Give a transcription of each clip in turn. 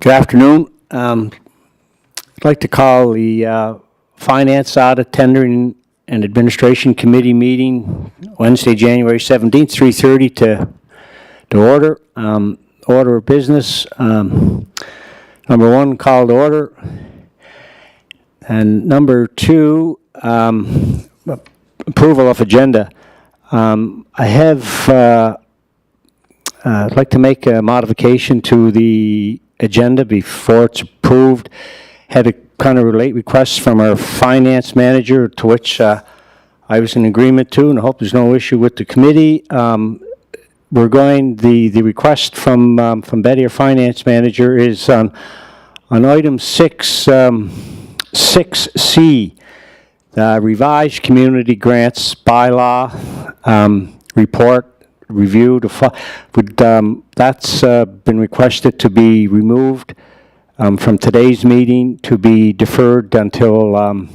Good afternoon. I'd like to call the Finance Audit Tendering and Administration Committee meeting Wednesday, January 17th, 3:30 to order. Order of business. Number one, call to order. And number two, approval of agenda. I'd like to make a modification to the agenda before it's approved. Had a kind of relate request from our finance manager, to which I was in agreement to, and I hope there's no issue with the committee. The request from Betty, our finance manager, is on item 6C, the revised community grants bylaw report review. That's been requested to be removed from today's meeting, to be deferred until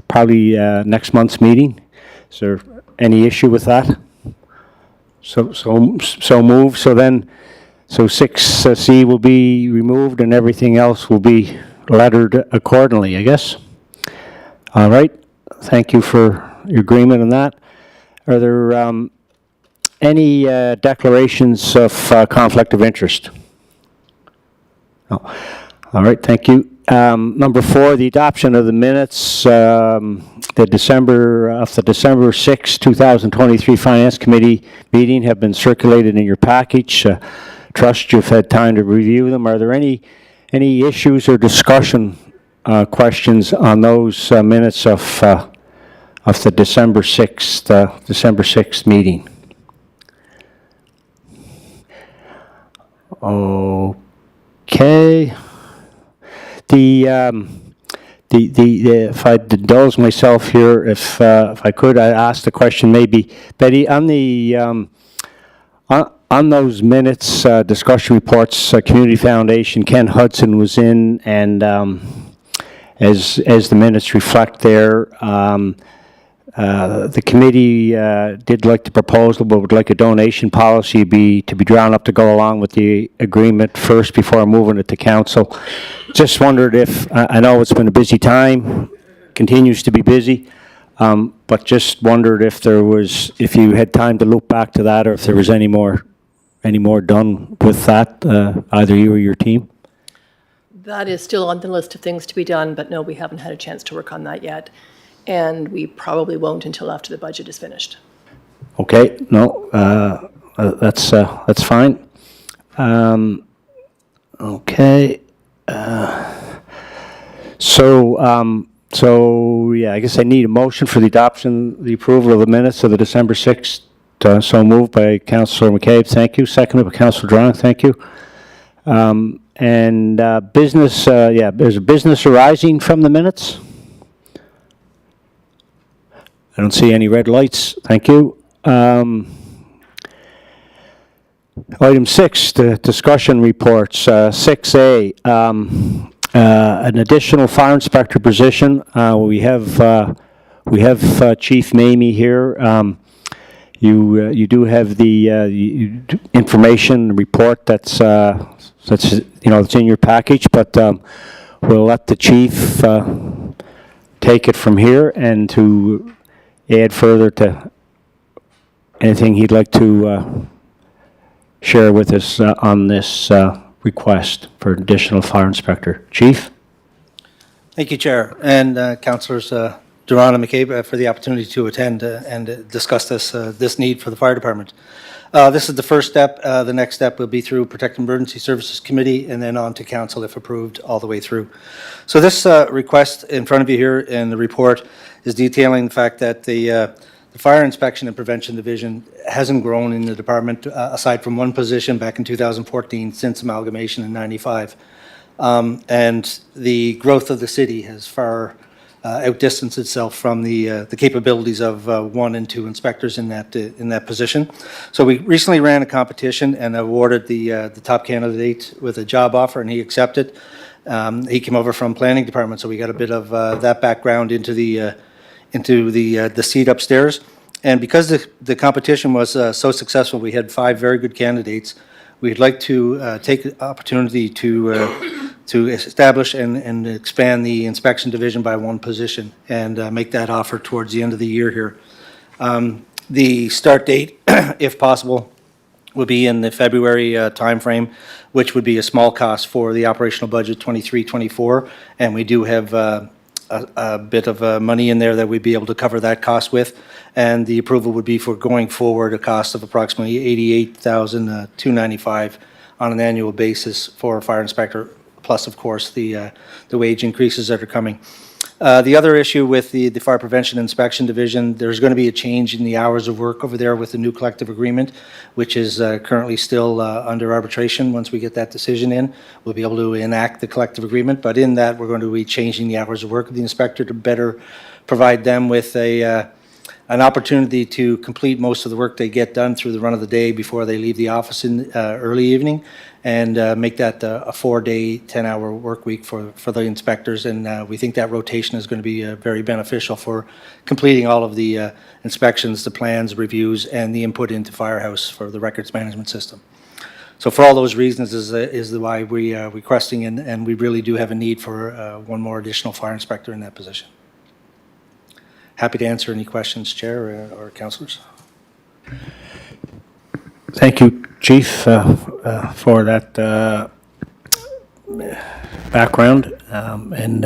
probably next month's meeting. Is there any issue with that? So move. So 6C will be removed and everything else will be lettered accordingly, I guess. All right. Thank you for your agreement on that. Are there any declarations of conflict of interest? No. All right, thank you. Number four, the adoption of the minutes, the December 6, 2023 Finance Committee meeting have been circulated in your package. Trust you've had time to review them. Are there any issues or discussion questions on those minutes of the December 6th meeting? Okay. If I indulge myself here, if I could, I ask the question maybe, Betty, on the on those minutes, discussion reports, Community Foundation, Ken Hudson was in, and as the minutes reflect there, the committee did like the proposal, but would like a donation policy to be drawn up to go along with the agreement first before moving it to council. Just wondered if, I know it's been a busy time, continues to be busy, but just wondered if you had time to look back to that, or if there was any more done with that, either you or your team. That is still on the list of things to be done, but no, we haven't had a chance to work on that yet. And we probably won't until after the budget is finished. Okay, no, that's fine. Okay. So yeah, I guess I need a motion for the approval of the minutes of the December 6th. So moved by Councillor McCabe, thank you. Seconded by Councillor Drown, thank you. And business, there's a business arising from the minutes. I don't see any red lights. Thank you. Item 6, the discussion reports. 6A, an additional fire inspector position. We have Chief Mamie here. You do have the information report that's it's in your package, but we'll let the chief take it from here and to add further to anything he'd like to share with us on this request for additional fire inspector. Chief? Thank you, Chair, and Councillors Duran and McCabe for the opportunity to attend and discuss this need for the fire department. This is the first step. The next step will be through Protect Emergency Services Committee and then on to Council if approved all the way through. So this request in front of you here in the report is detailing the fact that the Fire Inspection and Prevention Division hasn't grown in the department aside from one position back in 2014 since amalgamation in 95. And the growth of the city has far outdistanced itself from the capabilities of 1 and 2 inspectors in that position. So we recently ran a competition and awarded the top candidate with a job offer, and he accepted. He came over from planning department, so we got a bit of that background into the seat upstairs. And because the competition was so successful, we had 5 very good candidates. We'd like to take the opportunity to to establish and expand the inspection division by one position and make that offer towards the end of the year here. The start date, if possible, would be in the February timeframe, which would be a small cost for the operational budget 23-24, and we do have a bit of money in there that we'd be able to cover that cost with, and the approval would be for going forward a cost of approximately $88,295 on an annual basis for a fire inspector, plus, of course, the wage increases that are coming. The other issue with the Fire Prevention Inspection Division, there's going to be a change in the hours of work over there with the new collective agreement, which is currently still under arbitration. Once we get that decision in, we'll be able to enact the collective agreement. But in that, we're going to be changing the hours of work of the inspector to better provide them with an opportunity to complete most of the work they get done through the run of the day before they leave the office in early evening, and make that a 4-day, 10-hour work week for the inspectors. And we think that rotation is going to be very beneficial for completing all of the inspections, the plans, reviews, and the input into Firehouse for the records management system. So for all those reasons is why we are requesting, and we really do have a need for one more additional fire inspector in that position. Happy to answer any questions, Chair or councillors. Thank you, Chief, for that background and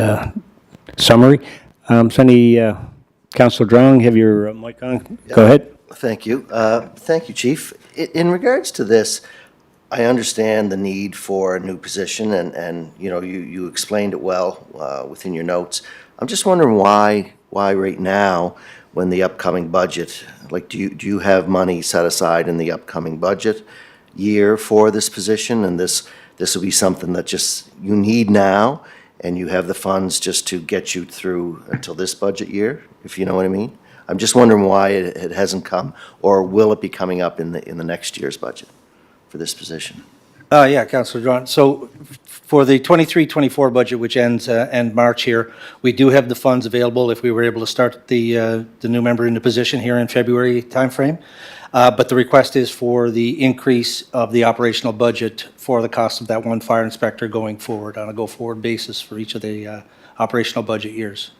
summary. Councillor Drong, have your mic on? Go ahead. Thank you. Thank you, Chief. In regards to this, I understand the need for a new position, and you know, you explained it well within your notes. I'm just wondering why right now, when the upcoming budget, like, do you have money set aside in the upcoming budget year for this position, and this will be something that just you need now, and you have the funds just to get you through until this budget year, if you know what I mean? I'm just wondering why it hasn't come, or will it be coming up in the next year's budget for this position? Yeah, Councillor John. So for the 23-24 budget, which ends end March here, we do have the funds available if we were able to start the new member in the position here in February timeframe. But the request is for the increase of the operational budget for the cost of that one fire inspector going forward on a go-forward basis for each of the operational budget years.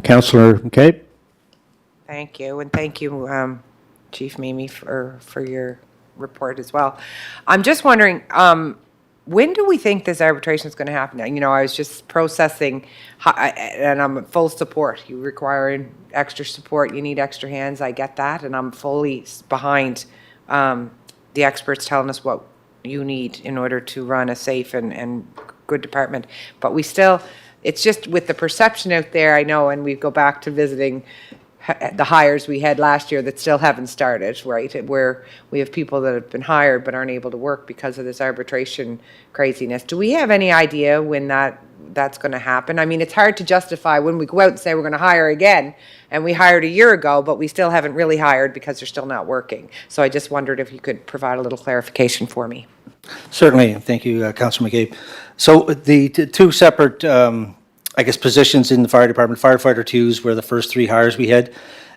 Councillor McCabe? Thank you, and thank you, Chief Mimi, for your report as well. I'm just wondering, when do we think this arbitration is going to happen? You know, I was just processing, and I'm full support. You require extra support, you need extra hands, I get that, and I'm fully behind the experts telling us what you need in order to run a safe and good department. But we still, it's just with the perception out there, I know, and we go back to visiting the hires we had last year that still haven't started, right? Where we have people that have been hired but aren't able to work because of this arbitration craziness. Do we have any idea when that's going to happen? I mean, it's hard to justify when we go out and say we're going to hire again, and we hired a year ago, but we still haven't really hired because they're still not working. So I just wondered if you could provide a little clarification for me. Certainly. Thank you, Councillor McCabe. So the two separate I guess, positions in the fire department. Firefighter 2s were the first 3 hires we had.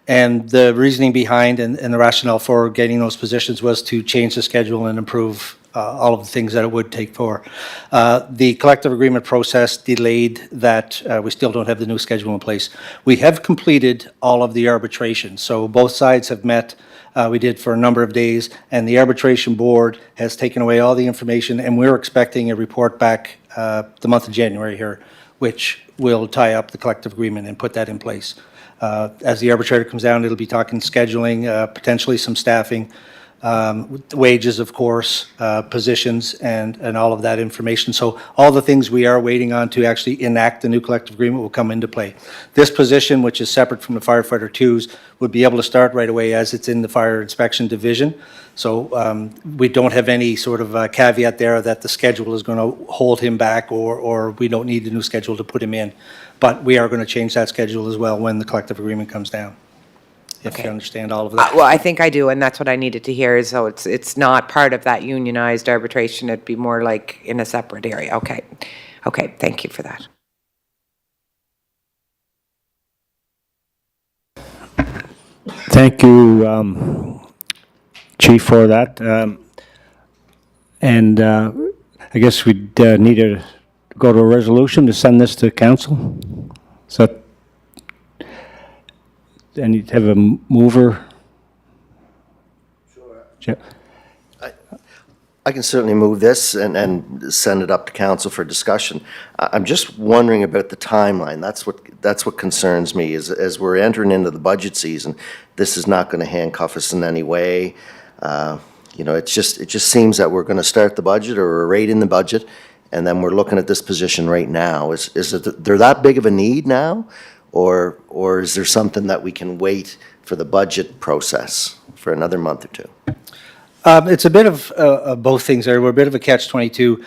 And the reasoning behind and the rationale for getting those positions was to change the schedule and improve all of the things that it would take for. The collective agreement process delayed that. We still don't have the new schedule in place. We have completed all of the arbitration. So both sides have met. We did for a number of days, and the arbitration board has taken away all the information, and we're expecting a report back the month of January here, which will tie up the collective agreement and put that in place. As the arbitrator comes down, it'll be talking scheduling, potentially some staffing, wages, of course, positions, and all of that information. So all the things we are waiting on to actually enact the new collective agreement will come into play. This position, which is separate from the firefighter 2s, would be able to start right away as it's in the fire inspection division. So we don't have any sort of caveat there that the schedule is going to hold him back, or we don't need a new schedule to put him in. But we are going to change that schedule as well when the collective agreement comes down, if you understand all of that. Well, I think I do, and that's what I needed to hear, is so it's not part of that unionized arbitration. It'd be more like in a separate area. Okay. Okay, thank you for that. Thank you, Chief, for that. And I guess we'd need to go to a resolution to send this to council. So, and you'd have a mover? Sure. I can certainly move this and send it up to council for discussion. I'm just wondering about the timeline. That's what concerns me, is as we're entering into the budget season, this is not going to handcuff us in any way. You know, it just seems that we're going to start the budget, or we're right in the budget, and then we're looking at this position right now. Is there that big of a need now, or is there something that we can wait for the budget process for another month or two? It's a bit of both things there. We're a bit of a catch-22.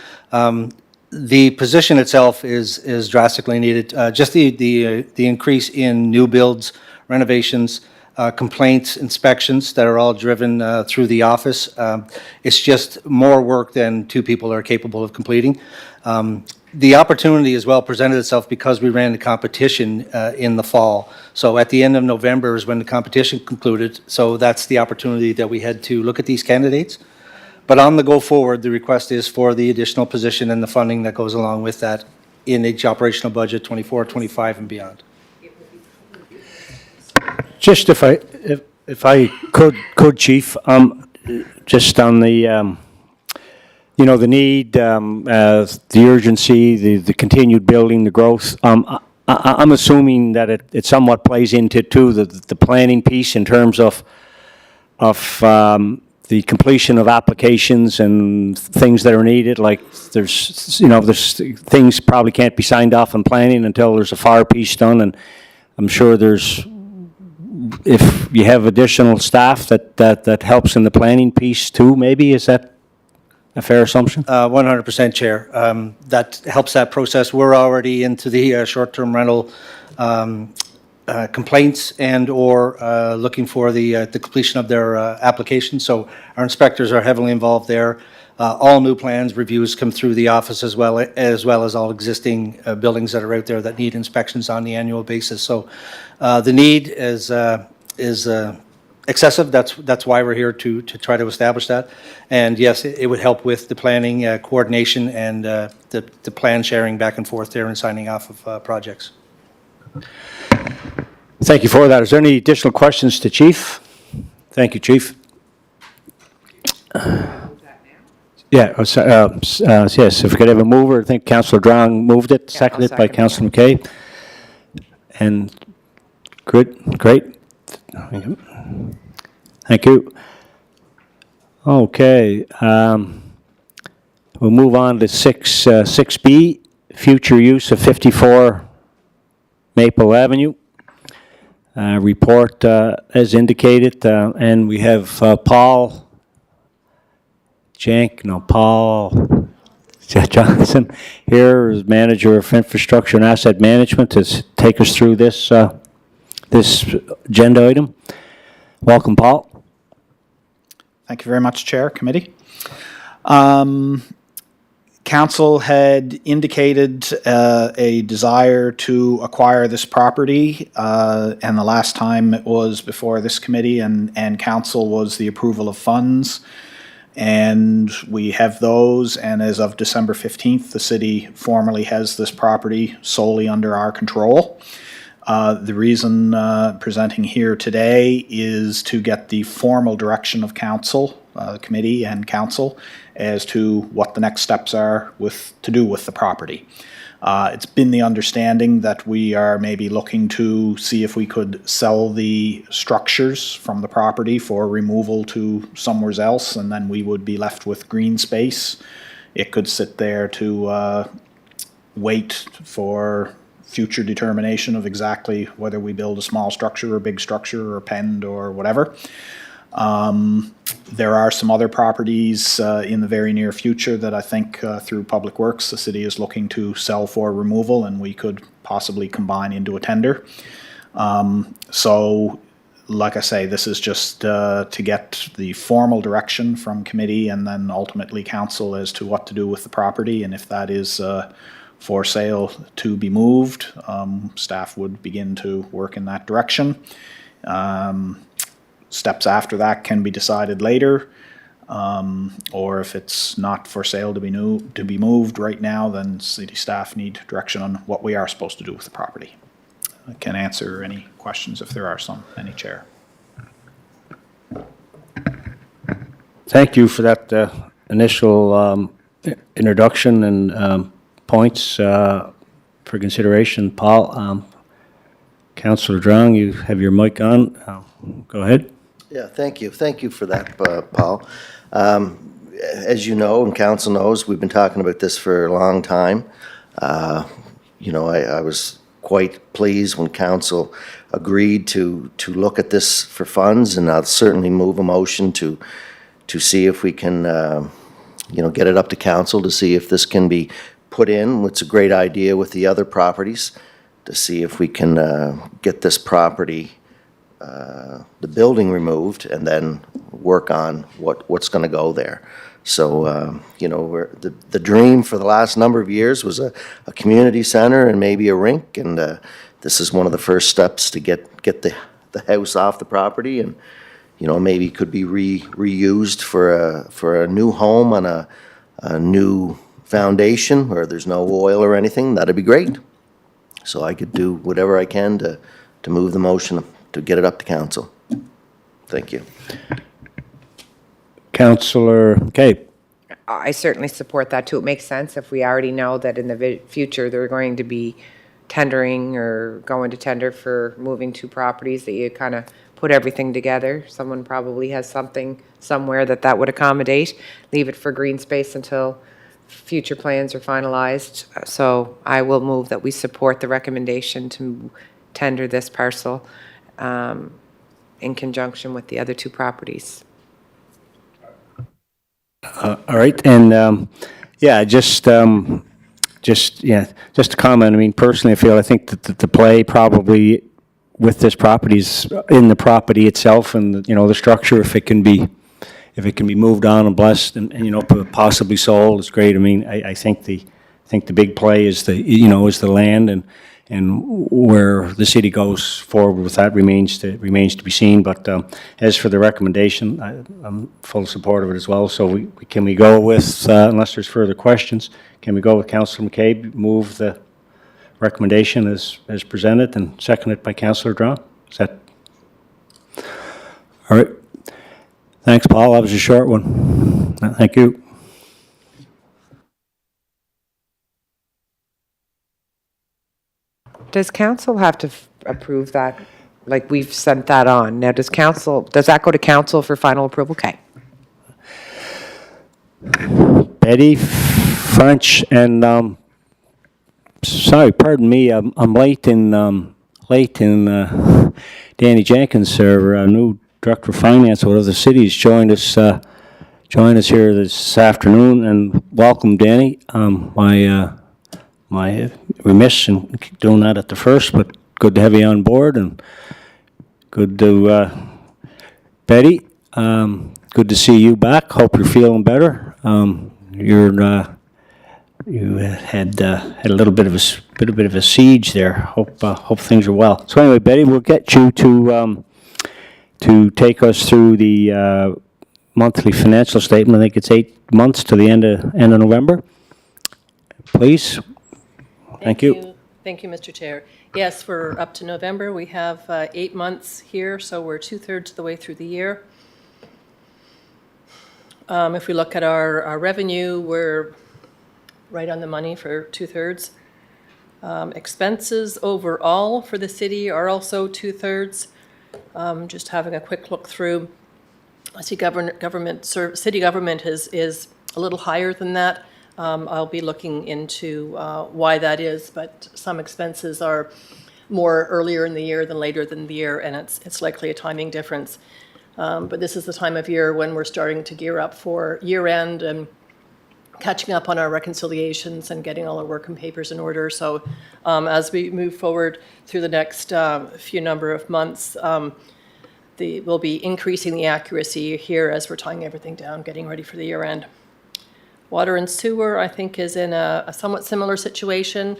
The position itself is drastically needed. Just the increase in new builds, renovations, complaints, inspections that are all driven through the office. It's just more work than two people are capable of completing. The opportunity as well presented itself because we ran the competition in the fall. So at the end of November is when the competition concluded. So that's the opportunity that we had to look at these candidates. But on the go forward, the request is for the additional position and the funding that goes along with that in each operational budget 24, 25 and beyond. Just if I could, Chief, just on the, you know, the need, the urgency, the continued building, the growth. I'm assuming that it somewhat plays into too the planning piece in terms of the completion of applications and things that are needed. Like there's things probably can't be signed off in planning until there's a fire piece done, and I'm sure if you have additional staff that helps in the planning piece too, maybe, is that a fair assumption? 100% Chair. That helps that process. We're already into the short-term rental complaints and or looking for the completion of their application. So our inspectors are heavily involved there. All new plans, reviews come through the office as well as all existing buildings that are out there that need inspections on the annual basis. So the need is excessive. That's why we're here to try to establish that. And yes, it would help with the planning, coordination, and the plan sharing back and forth there and signing off of projects. Thank you for that. Is there any additional questions to Chief? Thank you, Chief. Yeah, yes, if we could have a mover. I think Councillor Drong moved it, seconded by Councillor McKay. And good, great. Thank you. Okay, we'll move on to 6B, future use of 54 Maple Avenue. Report as indicated, and we have Paul Johnson here as Manager of Infrastructure and Asset Management to take us through this agenda item. Welcome, Paul. Thank you very much, Chair, Committee. Council had indicated a desire to acquire this property, and the last time it was before this committee and Council was the approval of funds. And we have those, and as of December 15th, the city formally has this property solely under our control. The reason presenting here today is to get the formal direction of Council, Committee and Council, as to what the next steps are to do with the property. It's been the understanding that we are maybe looking to see if we could sell the structures from the property for removal to somewhere else, and then we would be left with green space. It could sit there to wait for future determination of exactly whether we build a small structure or a big structure or pend or whatever. There are some other properties in the very near future that I think through Public Works the city is looking to sell for removal, and we could possibly combine into a tender. So like I say, this is just to get the formal direction from committee and then ultimately council as to what to do with the property, and if that is for sale to be moved, staff would begin to work in that direction. Steps after that can be decided later. or if it's not for sale to be moved right now, then city staff need direction on what we are supposed to do with the property. I can answer any questions if there are some, any chair. Thank you for that initial introduction and points for consideration. Paul, Councillor Drang, you have your mic on. Go ahead. Yeah, thank you. Thank you for that, Paul. As you know, and council knows, we've been talking about this for a long time. You know, I was quite pleased when council agreed to look at this for funds, and I'll certainly move a motion to see if we can, you know, get it up to council to see if this can be put in. It's a great idea with the other properties, to see if we can get this property, the building removed, and then work on what's going to go there. So, you know, the dream for the last number of years was a community center and maybe a rink, and this is one of the first steps to get the house off the property, and, you know, maybe could be reused for a new home on a new foundation where there's no oil or anything. That'd be great. So I could do whatever I can to move the motion to get it up to council. Thank you. Councillor Cape. I certainly support that too. It makes sense if we already know that in the future they're going to be tendering or going to tender for moving two properties, that you kind of put everything together. Someone probably has something somewhere that would accommodate. Leave it for green space until future plans are finalized. So I will move that we support the recommendation to tender this parcel in conjunction with the other two properties. All right, and yeah, just to comment. I mean, personally, I think that the play probably with this property is in the property itself, and, you know, the structure. If it can be moved on and blessed, and you know, possibly sold, it's great. I mean, I think the big play is the land, and where the city goes forward with that remains to be seen. But as for the recommendation, I'm full support of it as well. So can we go with, unless there's further questions, can we go with Councillor McCabe, move the recommendation as presented, and seconded by Councillor Drang? Is that all right? Thanks, Paul. That was a short one. Thank you. Does council have to approve that? Like, we've sent that on. Now, does that go to council for final approval? Okay. Betty, French, and sorry, pardon me. I'm late in Danny Jenkins, our new Director of Finance out of the city's joined us here this afternoon, and welcome, Danny. My remiss in doing that at the first, but good to have you on board, and good to Betty. Good to see you back. Hope you're feeling better. You had a little bit of a siege there. Hope things are well. So anyway, Betty, we'll get you to take us through the monthly financial statement. I think it's 8 months to the end of November. Please. Thank you. Thank you, Mr. Chair. Yes, we're up to November. We have 8 months here, so we're 2/3 of the way through the year. If we look at our revenue, we're right on the money for 2/3. Expenses overall for the city are also 2/3. Just having a quick look through, I see city government is a little higher than that. I'll be looking into why that is, but some expenses are more earlier in the year than later in the year, and it's likely a timing difference. But this is the time of year when we're starting to gear up for year end and catching up on our reconciliations and getting all our work and papers in order. So as we move forward through the next few number of months, we'll be increasing the accuracy here as we're tying everything down, getting ready for the year end. Water and sewer, I think, is in a somewhat similar situation.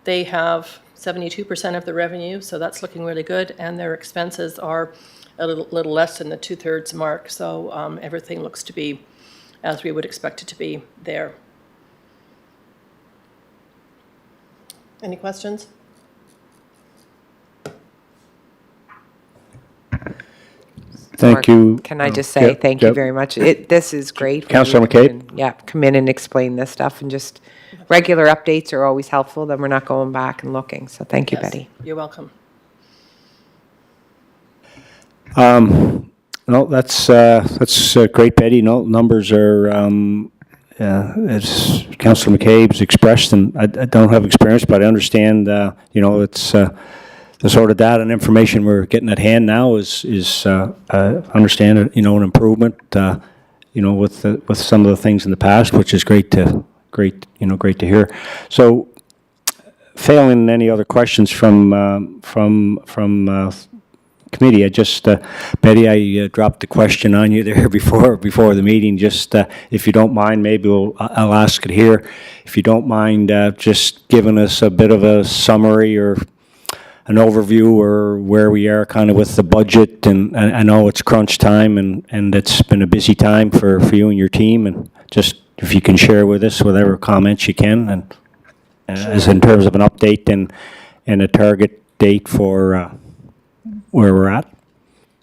They have 72% of the revenue, so that's looking really good, and their expenses are a little less than the 2/3 mark, so everything looks to be as we would expect it to be there. Any questions? Thank Mark, you. Can I just say Yep, thank you yep. very much? This is great. when Councillor you come McCabe? in- Yeah, come in and explain this stuff, and just regular updates are always helpful. Then we're not going back and looking. So thank you, Yes, Betty. you're welcome. No, that's great, Betty. No, numbers are, as Councillor McCabe's expressed, and I don't have experience, but I understand, it's the sort of data and information we're getting at hand now is understand, an improvement, with some of the things in the past, which is great to hear. So, failing any other questions from committee, I just, Betty, I dropped the question on you there before the meeting. Just if you don't mind, maybe I'll ask it here. If you don't mind, just giving us a bit of a summary or an overview or where we are kind of with the budget. And I know it's crunch time and it's been a busy time for you and your team. And just if you can share with us whatever comments you can, and as in terms of an update and a target date for where we're at.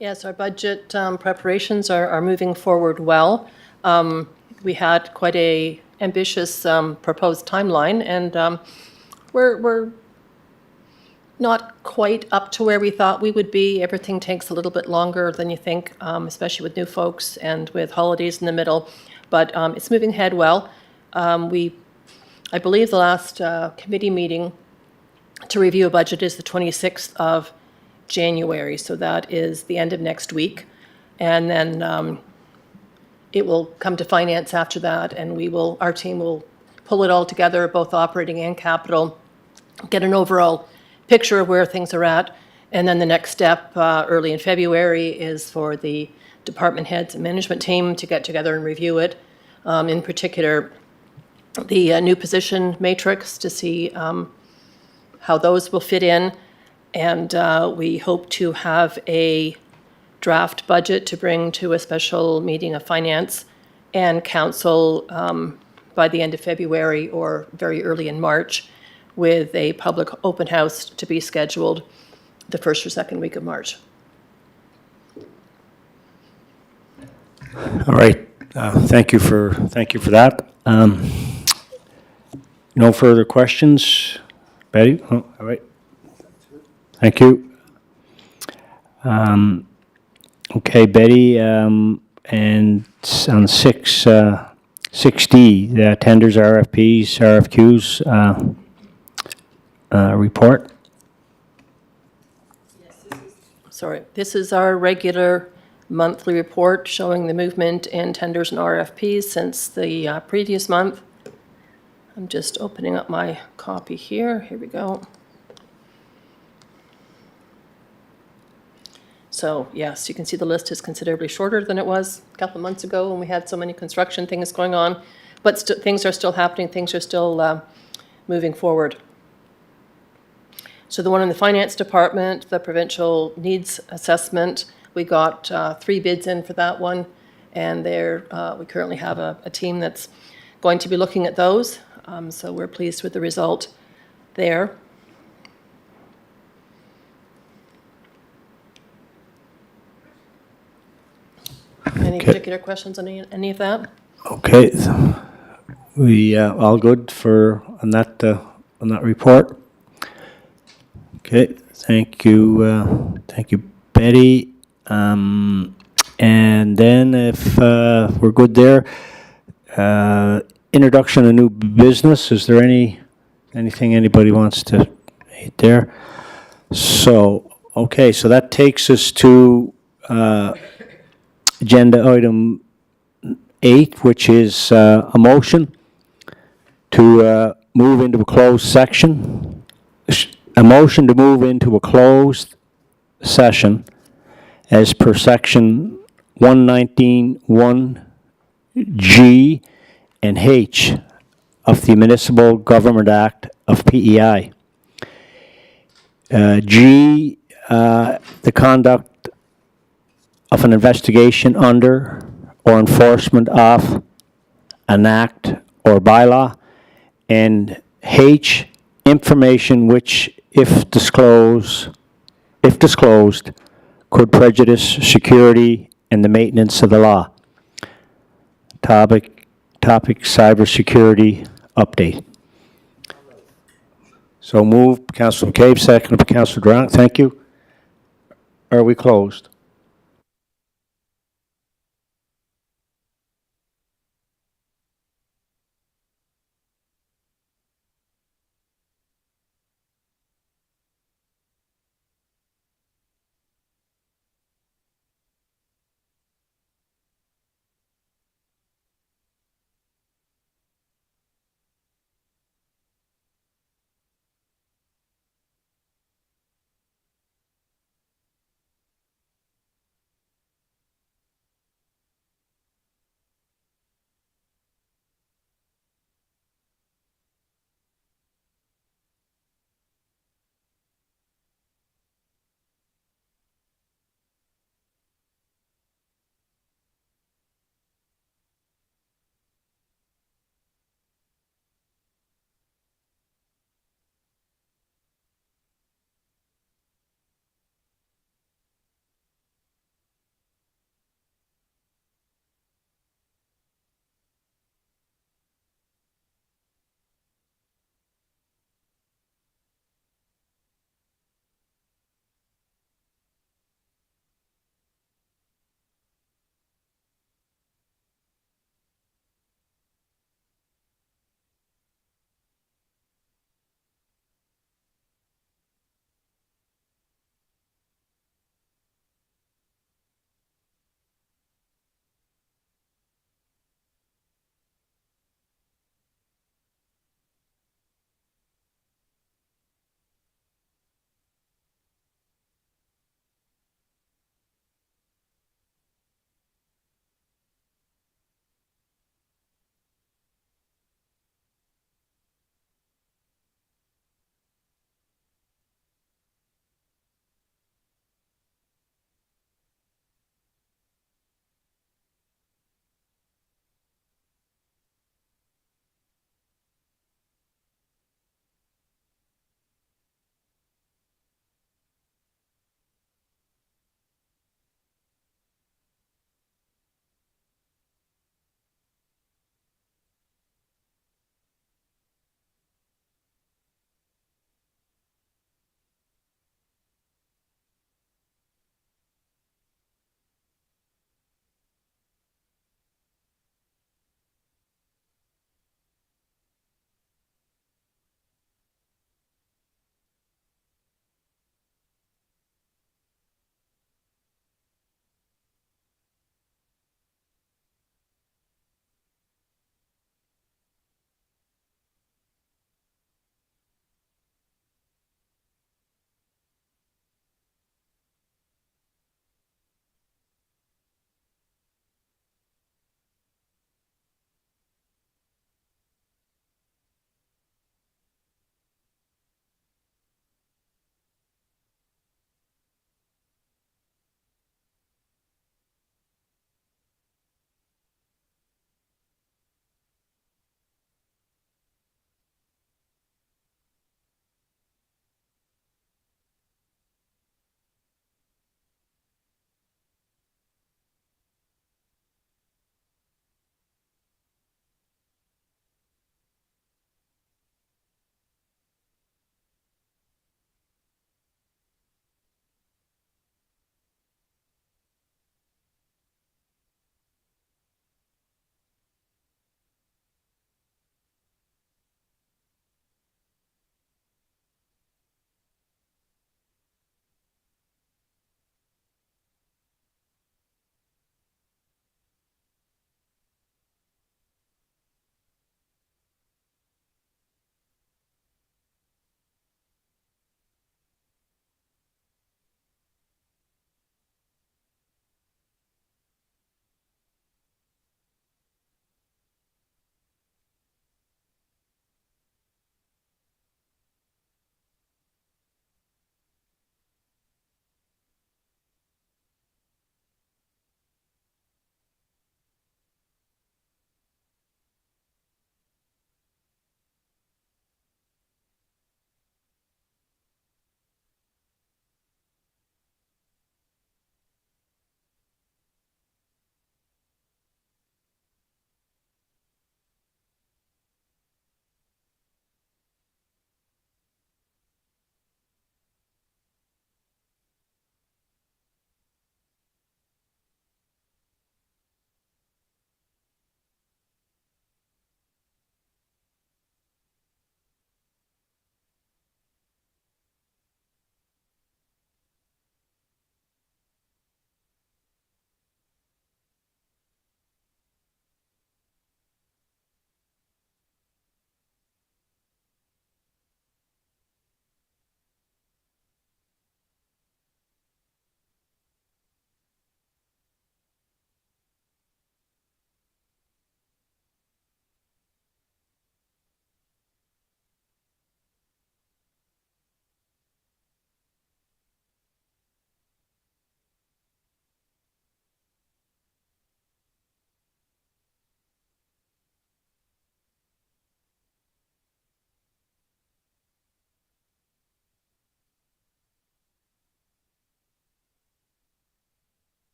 Yes, our budget preparations are moving forward well. We had quite a ambitious proposed timeline, and we're not quite up to where we thought we would be. Everything takes a little bit longer than you think, especially with new folks and with holidays in the middle. But it's moving ahead well. I believe the last committee meeting to review a budget is the 26th of January, so that is the end of next week. And then it will come to finance after that, and our team will pull it all together, both operating and capital, get an overall picture of where things are at. And then the next step, early in February, is for the department heads and management team to get together and review it. In particular, the new position matrix to see how those will fit in. And we hope to have a draft budget to bring to a special meeting of finance and council by the end of February or very early in March, with a public open house to be scheduled the first or second week of March. All right. Thank you for that. No further questions, Betty? Oh, all right. Thank you. Okay, Betty, and on 6D, the tenders, RFPs, RFQs report. Sorry, this is our regular monthly report showing the movement in tenders and RFPs since the previous month. I'm just opening up my copy here. Here we go. So yes, you can see the list is considerably shorter than it was a couple of months ago when we had so many construction things going on. But things are still happening. Things are still moving forward. So the one in the finance department, the provincial needs assessment, we got 3 bids in for that one. And we currently have a team that's going to be looking at those. So we're pleased with the result there. Any particular questions on any of that? Okay. We all good on that report? Okay. Thank you, Betty. And then if we're good there, introduction of new business. Is there anything anybody wants to hit there? So, okay, so that takes us to agenda item 8, which is a motion to move into a closed section. A motion to move into a closed session as per section 119(1)(G) and H of the Municipal Government Act of PEI. G, the conduct of an investigation under or enforcement of an act or bylaw, and H, information which, if disclosed, could prejudice security and the maintenance of the law. Topic cybersecurity update. So moved, Councilor McCabe, seconded by Councilor Durant. Thank you. Are we closed?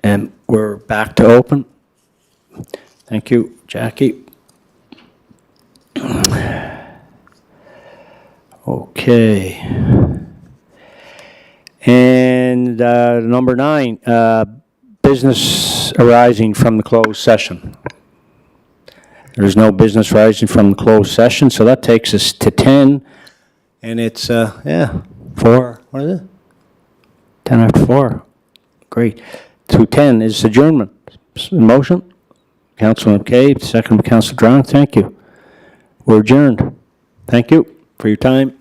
And we're back to open. Thank you, Jackie. Okay. And number 9, business arising from the closed session. There's no business arising from the closed session, so that takes us to 10. And it's, 4, what is it? 10 after 4. Great. To 10 is adjournment. Motion? Councilor McCabe, second by Councilor Drown. Thank you. We're adjourned. Thank you for your time.